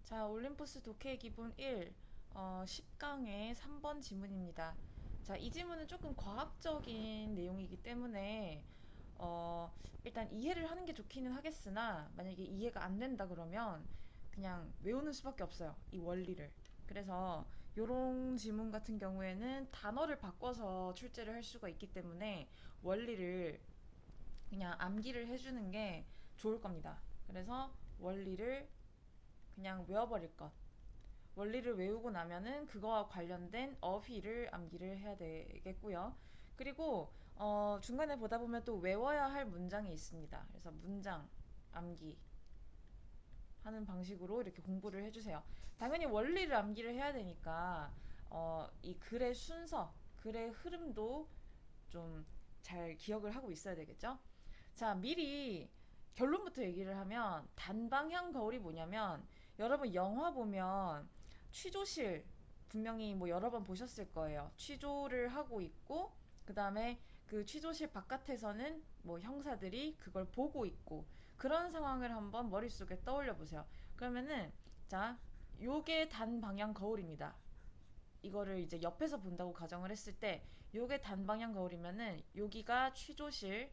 자, 올림푸스 독해 기본 1, 10강의 3번 지문입니다. 자, 이 지문은 조금 과학적인 내용이기 때문에, 일단 이해를 하는 게 좋기는 하겠으나, 만약에 이해가 안 된다 그러면 그냥 외우는 수밖에 없어요. 이 원리를. 그래서 요런 지문 같은 경우에는 단어를 바꿔서 출제를 할 수가 있기 때문에 원리를 그냥 암기를 해주는 게 좋을 겁니다. 그래서 원리를 그냥 외워버릴 것. 원리를 외우고 나면은 그거와 관련된 어휘를 암기를 해야 되겠고요. 그리고 중간에 보다 보면 또 외워야 할 문장이 있습니다. 그래서 문장 암기 하는 방식으로 이렇게 공부를 해주세요. 당연히 원리를 암기를 해야 되니까 이 글의 순서, 글의 흐름도 좀 잘 기억을 하고 있어야 되겠죠? 자, 미리 결론부터 얘기를 하면 단방향 거울이 뭐냐면 여러분 영화 보면 취조실 분명히 뭐 여러 번 보셨을 거예요. 취조를 하고 있고 그 다음에 그 취조실 바깥에서는 뭐 형사들이 그걸 보고 있고 그런 상황을 한번 머릿속에 떠올려 보세요. 그러면은 자, 요게 단방향 거울입니다. 이거를 이제 옆에서 본다고 가정을 했을 때 요게 단방향 거울이면은 여기가 취조실,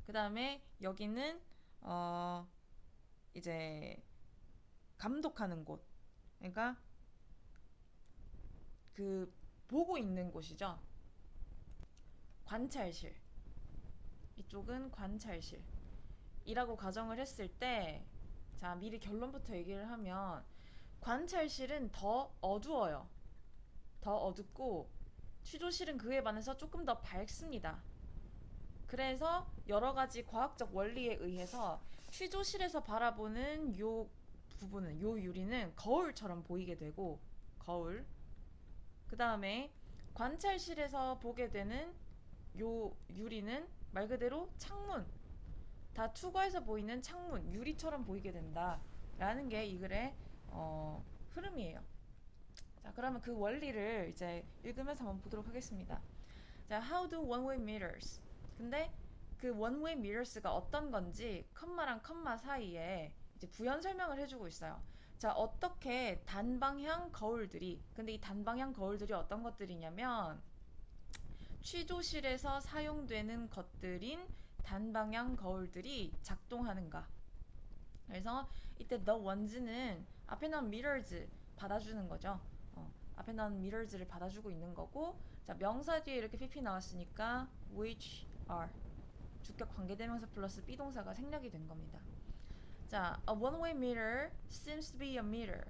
그 다음에 여기는 어 이제 감독하는 곳, 그러니까 그 보고 있는 곳이죠. 관찰실. 이쪽은 관찰실이라고 가정을 했을 때, 자, 미리 결론부터 얘기를 하면 관찰실은 더 어두워요. 더 어둡고 취조실은 그에 반해서 조금 더 밝습니다. 그래서 여러 가지 과학적 원리에 의해서 취조실에서 바라보는 요 부분은, 요 유리는 거울처럼 보이게 되고, 거울. 그 다음에 관찰실에서 보게 되는 요 유리는 말 그대로 창문, 다 투과해서 보이는 창문, 유리처럼 보이게 된다 라는 게 이 글의 흐름이에요. 자, 그러면 그 원리를 이제 읽으면서 한번 보도록 하겠습니다. 자, how do one-way mirrors. 근데 그 one-way mirrors가 어떤 건지 컴마랑 컴마 사이에 이제 부연 설명을 해주고 있어요. 자, 어떻게 단방향 거울들이, 근데 이 단방향 거울들이 어떤 것들이냐면 취조실에서 사용되는 것들인 단방향 거울들이 작동하는가. 그래서 이때 the ones는 앞에 나온 mirrors 받아주는 거죠. 앞에 나온 mirrors를 받아주고 있는 거고, 자, 명사 뒤에 이렇게 pp 나왔으니까 which are 주격 관계대명사 플러스 비동사가 생략이 된 겁니다. 자, a one-way mirror seems to be a mirror.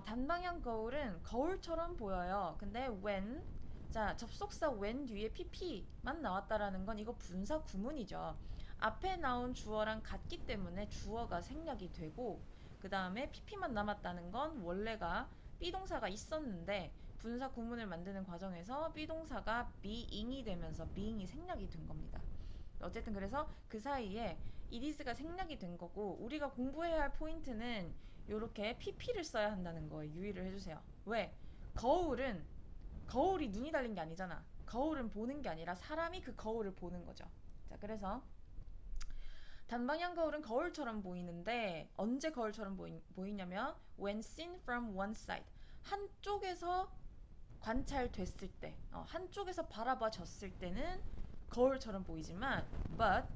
단방향 거울은 거울처럼 보여요. 근데 when, 자, 접속사 when 뒤에 pp만 나왔다라는 건 이거 분사 구문이죠. 앞에 나온 주어랑 같기 때문에 주어가 생략이 되고, 그 다음에 pp만 남았다는 건 원래가 비동사가 있었는데 분사 구문을 만드는 과정에서 비동사가 being이 되면서 being이 생략이 된 겁니다. 어쨌든 그래서 그 사이에 it is가 생략이 된 거고, 우리가 공부해야 할 포인트는 이렇게 pp를 써야 한다는 거에 유의를 해주세요. 왜? 거울은 거울이 눈이 달린 게 아니잖아. 거울은 보는 게 아니라 사람이 그 거울을 보는 거죠. 자, 그래서 단방향 거울은 거울처럼 보이는데 언제 거울처럼 보이냐면 when seen from one side, 한쪽에서 관찰됐을 때, 한쪽에서 바라봐졌을 때는 거울처럼 보이지만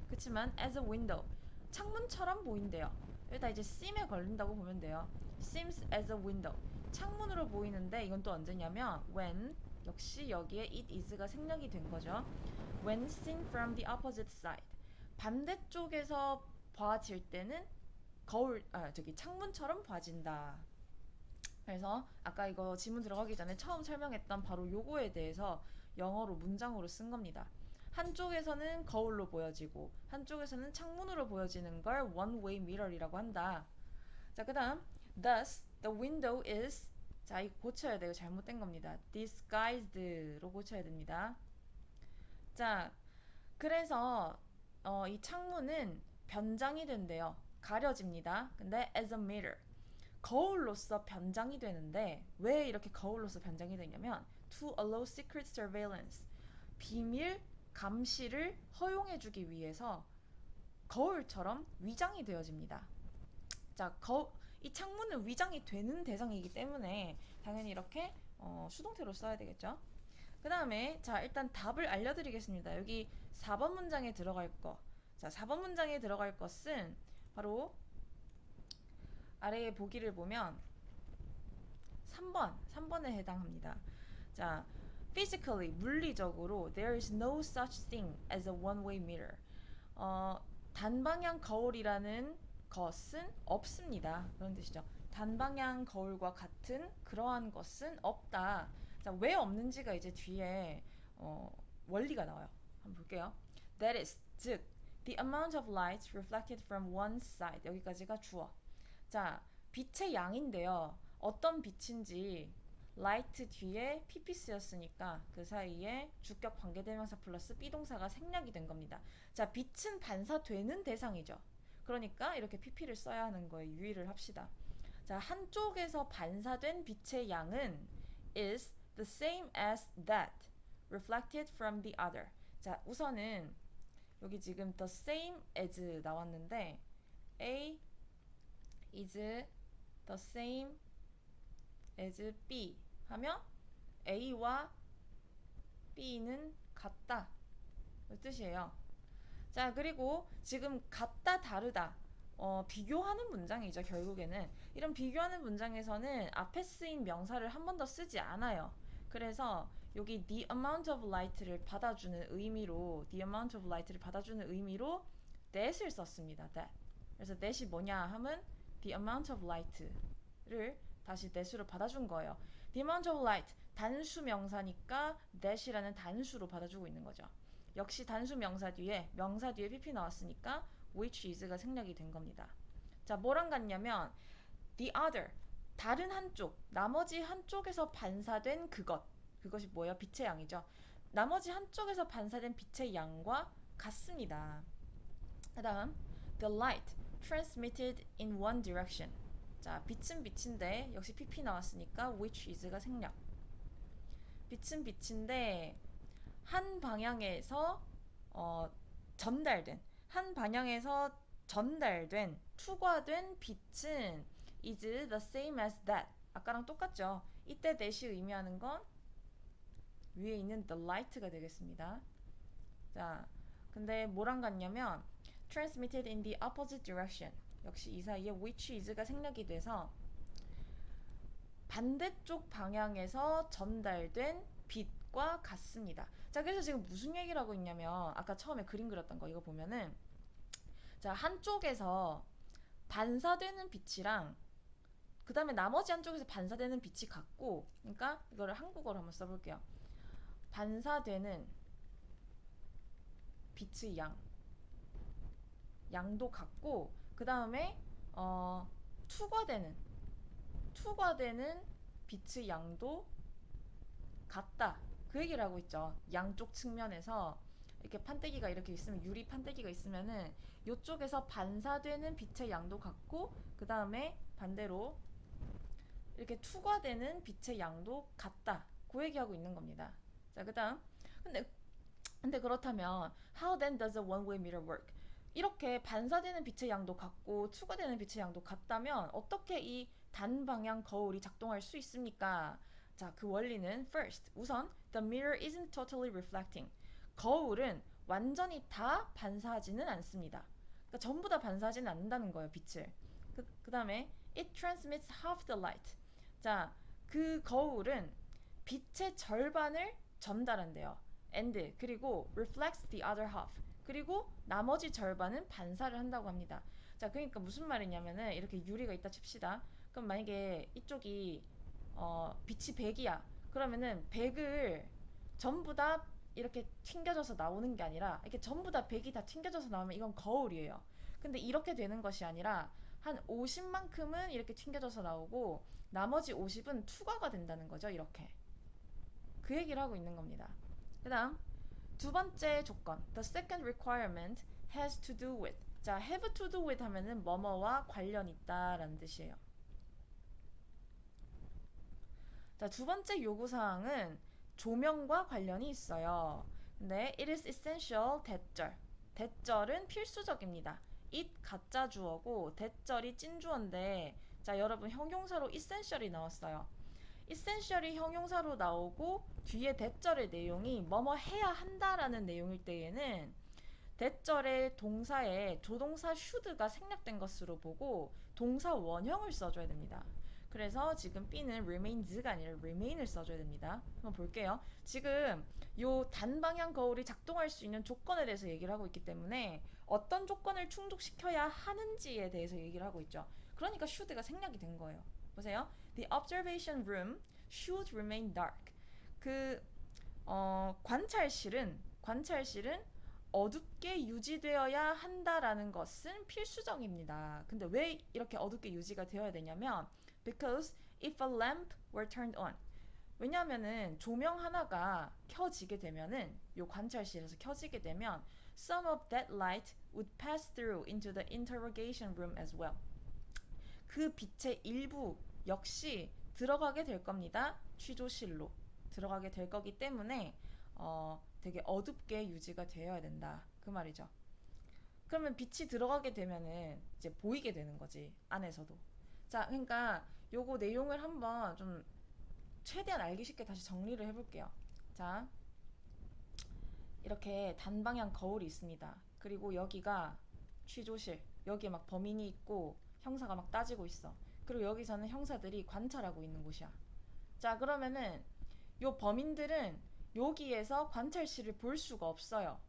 그치만 as a window, 창문처럼 보인대요. 여기다 이제 seem에 걸린다고 보면 돼요. seems as a window, 창문으로 보이는데 이건 또 언제냐면 when, 역시 여기에 it is가 생략이 된 거죠. when seen from the opposite side, 반대쪽에서 봐질 때는 창문처럼 봐진다. 그래서 아까 이거 지문 들어가기 전에 처음 설명했던 바로 요거에 대해서 영어로 문장으로 쓴 겁니다. 한쪽에서는 거울로 보여지고 한쪽에서는 창문으로 보여지는 걸 one-way mirror이라고 한다. 자, 그 다음 thus the window is, 자, 이거 고쳐야 돼요. 잘못된 겁니다. disguised로 고쳐야 됩니다. 자, 그래서 이 창문은 변장이 된대요. 가려집니다. 근데 as a mirror, 거울로서 변장이 되는데 왜 이렇게 거울로서 변장이 되냐면 to allow secret surveillance, 비밀 감시를 허용해주기 위해서 거울처럼 위장이 되어집니다. 자, 이 창문은 위장이 되는 대상이기 때문에 당연히 이렇게 수동태로 써야 되겠죠. 그 다음에 자, 일단 답을 알려드리겠습니다. 여기 4번 문장에 들어갈 거. 자, 4번 문장에 들어갈 것은 바로 아래의 보기를 보면 3번에 해당합니다. 자, physically, 물리적으로 there is no such thing as a one-way mirror. 단방향 거울이라는 것은 없습니다. 그런 뜻이죠. 단방향 거울과 같은 그러한 것은 없다. 자, 왜 없는지가 이제 뒤에 원리가 나와요. 한번 볼게요. That is, 즉, the amount of light reflected from one side. 여기까지가 주어. 자, 빛의 양인데요. 어떤 빛인지 light 뒤에 pp 쓰였으니까 그 사이에 주격 관계대명사 플러스 비동사가 생략이 된 겁니다. 자, 빛은 반사되는 대상이죠. 그러니까 이렇게 pp를 써야 하는 거에 유의를 합시다. 자, 한쪽에서 반사된 빛의 양은 is the same as that reflected from the other. 자, 우선은 여기 지금 the same as 나왔는데 A is the same as B 하면 A와 B는 같다 그 뜻이에요. 자, 그리고 지금 같다 다르다 비교하는 문장이죠. 결국에는 이런 비교하는 문장에서는 앞에 쓰인 명사를 한 번 더 쓰지 않아요. 그래서 여기 the amount of light를 받아주는 의미로 that을 썼습니다. that. 그래서 that이 뭐냐 하면 the amount of light를 다시 that으로 받아준 거예요. the amount of light 단수 명사니까 that이라는 단수로 받아주고 있는 거죠. 역시 단수 명사 뒤에 pp 나왔으니까 which is가 생략이 된 겁니다. 자, 뭐랑 같냐면 the other 다른 한쪽 나머지 한쪽에서 반사된 그것이 뭐예요? 빛의 양이죠. 나머지 한쪽에서 반사된 빛의 양과 같습니다. 그 다음 the light transmitted in one direction. 자, 빛은 빛인데 역시 pp 나왔으니까 which is가 생략. 빛은 빛인데 한 방향에서 전달된 투과된 빛은 is the same as that. 아까랑 똑같죠. 이때 that이 의미하는 건 위에 있는 the light가 되겠습니다. 자, 근데 뭐랑 같냐면 transmitted in the opposite direction. 역시 이 사이에 which is가 생략이 돼서 반대쪽 방향에서 전달된 빛과 같습니다. 자, 그래서 지금 무슨 얘기를 하고 있냐면 아까 처음에 그림 그렸던 거 이거 보면은 자, 한쪽에서 반사되는 빛이랑 그 다음에 나머지 한쪽에서 반사되는 빛이 같고, 그러니까 이거를 한국어로 한번 써볼게요. 반사되는 빛의 양도 같고, 그 다음에 투과되는 빛의 양도 같다. 그 얘기를 하고 있죠. 양쪽 측면에서 이렇게 판때기가 이렇게 있으면 유리 판때기가 있으면은 이쪽에서 반사되는 빛의 양도 같고 그 다음에 반대로 이렇게 투과되는 빛의 양도 같다. 그 얘기하고 있는 겁니다. 자, 그 다음 근데 그렇다면 how then does a one-way mirror work? 이렇게 반사되는 빛의 양도 같고 투과되는 빛의 양도 같다면 어떻게 이 단방향 거울이 작동할 수 있습니까? 자, 그 원리는 first, 우선 the mirror isn't totally reflecting. 거울은 완전히 다 반사하지는 않습니다. 그러니까 전부 다 반사하지는 않는다는 거예요, 빛을. 그 다음에 it transmits half the light. 자, 그 거울은 빛의 절반을 전달한대요. and 그리고 reflects the other half. 그리고 나머지 절반은 반사를 한다고 합니다. 자, 그러니까 무슨 말이냐면은 이렇게 유리가 있다 칩시다. 그럼 만약에 이쪽이 빛이 100이야. 그러면은 100을 전부 다 이렇게 튕겨져서 나오는 게 아니라 이렇게 전부 다 100이 다 튕겨져서 나오면 이건 거울이에요. 근데 이렇게 되는 것이 아니라 한 50만큼은 이렇게 튕겨져서 나오고 나머지 50은 투과가 된다는 거죠. 이렇게. 그 얘기를 하고 있는 겁니다. 그 다음 두 번째 조건 The second requirement has to do with. 자, have to do with 하면은 뭐뭐와 관련 있다 라는 뜻이에요. 자, 두 번째 요구사항은 조명과 관련이 있어요. 근데 it is essential 대절은 필수적입니다. it 가짜 주어고 대절이 찐 주어인데 자 여러분 형용사로 essential이 나왔어요. essential이 형용사로 나오고 뒤에 대절의 내용이 뭐뭐 해야 한다라는 내용일 때에는 대절의 동사에 조동사 should가 생략된 것으로 보고 동사 원형을 써줘야 됩니다. 그래서 지금 B는 remains가 아니라 remain을 써줘야 됩니다. 한번 볼게요. 지금 요 단방향 거울이 작동할 수 있는 조건에 대해서 얘기를 하고 있기 때문에 어떤 조건을 충족시켜야 하는지에 대해서 얘기를 하고 있죠. 그러니까 should가 생략이 된 거예요. 보세요. The observation room should remain dark. 그 관찰실은 어둡게 유지되어야 한다라는 것은 필수적입니다. 근데 왜 이렇게 어둡게 유지가 되어야 되냐면 because if a lamp were turned on 왜냐하면은 조명 하나가 켜지게 되면은 요 관찰실에서 켜지게 되면 some of that light would pass through into the interrogation room as well. 그 빛의 일부 역시 들어가게 될 겁니다. 취조실로 들어가게 될 거기 때문에 되게 어둡게 유지가 되어야 된다. 그 말이죠. 그러면 빛이 들어가게 되면은 이제 보이게 되는 거지. 안에서도. 자, 그러니까 요거 내용을 한번 좀 최대한 알기 쉽게 다시 정리를 해볼게요. 자, 이렇게 단방향 거울이 있습니다. 그리고 여기가 취조실. 여기에 막 범인이 있고 형사가 막 따지고 있어. 그리고 여기서는 형사들이 관찰하고 있는 곳이야. 자, 그러면은 요 범인들은 여기에서 관찰실을 볼 수가 없어요.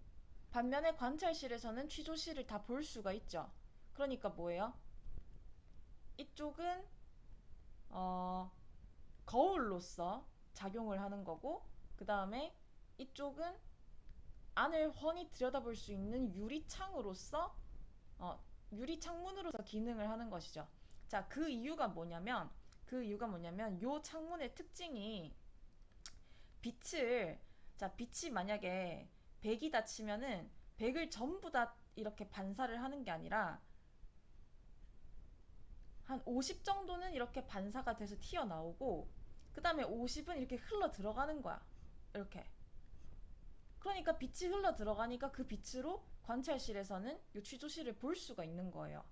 반면에 관찰실에서는 취조실을 다 볼 수가 있죠. 그러니까 뭐예요? 이쪽은 거울로서 작용을 하는 거고 그 다음에 이쪽은 안을 훤히 들여다볼 수 있는 유리창으로서 유리창문으로서 기능을 하는 것이죠. 자, 그 이유가 뭐냐면 요 창문의 특징이 빛이 만약에 100이다 치면은 100을 전부 다 이렇게 반사를 하는 게 아니라 한 50 정도는 이렇게 반사가 돼서 튀어나오고 그 다음에 50은 이렇게 흘러 들어가는 거야. 이렇게. 그러니까 빛이 흘러 들어가니까 그 빛으로 관찰실에서는 이 취조실을 볼 수가 있는 거예요.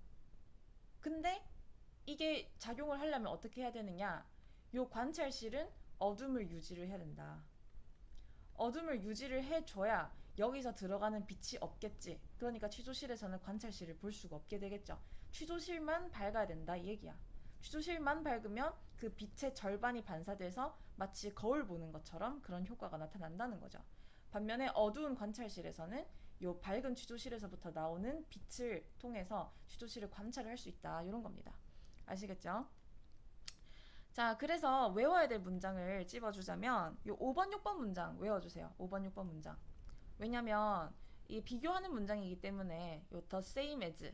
근데 이게 작용을 하려면 어떻게 해야 되느냐? 이 관찰실은 어둠을 유지를 해야 된다. 어둠을 유지를 해줘야 여기서 들어가는 빛이 없겠지. 그러니까 취조실에서는 관찰실을 볼 수가 없게 되겠죠. 취조실만 밝아야 된다 이 얘기야. 취조실만 밝으면 그 빛의 절반이 반사돼서 마치 거울 보는 것처럼 그런 효과가 나타난다는 거죠. 반면에 어두운 관찰실에서는 요 밝은 취조실에서부터 나오는 빛을 통해서 취조실을 관찰을 할 수 있다 이런 겁니다. 아시겠죠? 자, 그래서 외워야 될 문장을 찝어주자면 요 5번, 6번 문장 외워주세요. 5번, 6번 문장. 왜냐면 이 비교하는 문장이기 때문에 요 the same as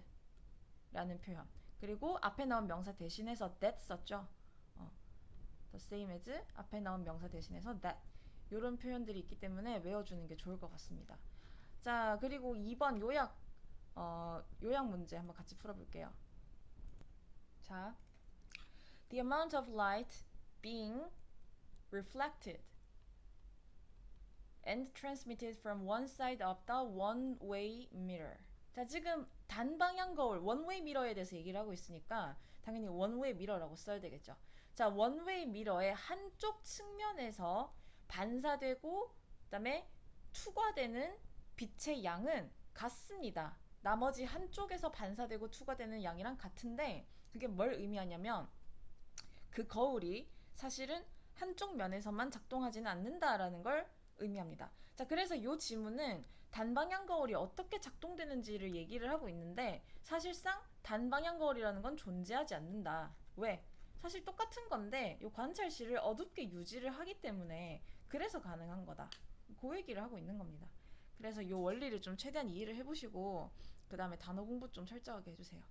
라는 표현 그리고 앞에 나온 명사 대신해서 that 썼죠. the same as 앞에 나온 명사 대신해서 that 이런 표현들이 있기 때문에 외워주는 게 좋을 것 같습니다. 자, 그리고 2번 요약 문제 한번 같이 풀어볼게요. 자, the amount of light being reflected and transmitted from one side of the one-way mirror. 자, 지금 단방향 거울, 원웨이 미러에 대해서 얘기를 하고 있으니까 당연히 원웨이 미러라고 써야 되겠죠. 자, 원웨이 미러의 한쪽 측면에서 반사되고 그다음에 투과되는 빛의 양은 같습니다. 나머지 한쪽에서 반사되고 투과되는 양이랑 같은데 그게 뭘 의미하냐면 그 거울이 사실은 한쪽 면에서만 작동하지는 않는다라는 걸 의미합니다. 자, 그래서 이 지문은 단방향 거울이 어떻게 작동되는지를 얘기를 하고 있는데 사실상 단방향 거울이라는 건 존재하지 않는다. 왜? 사실 똑같은 건데 이 관찰실을 어둡게 유지를 하기 때문에 그래서 가능한 거다. 그 얘기를 하고 있는 겁니다. 그래서 이 원리를 좀 최대한 이해를 해보시고 그 다음에 단어 공부 좀 철저하게 해주세요.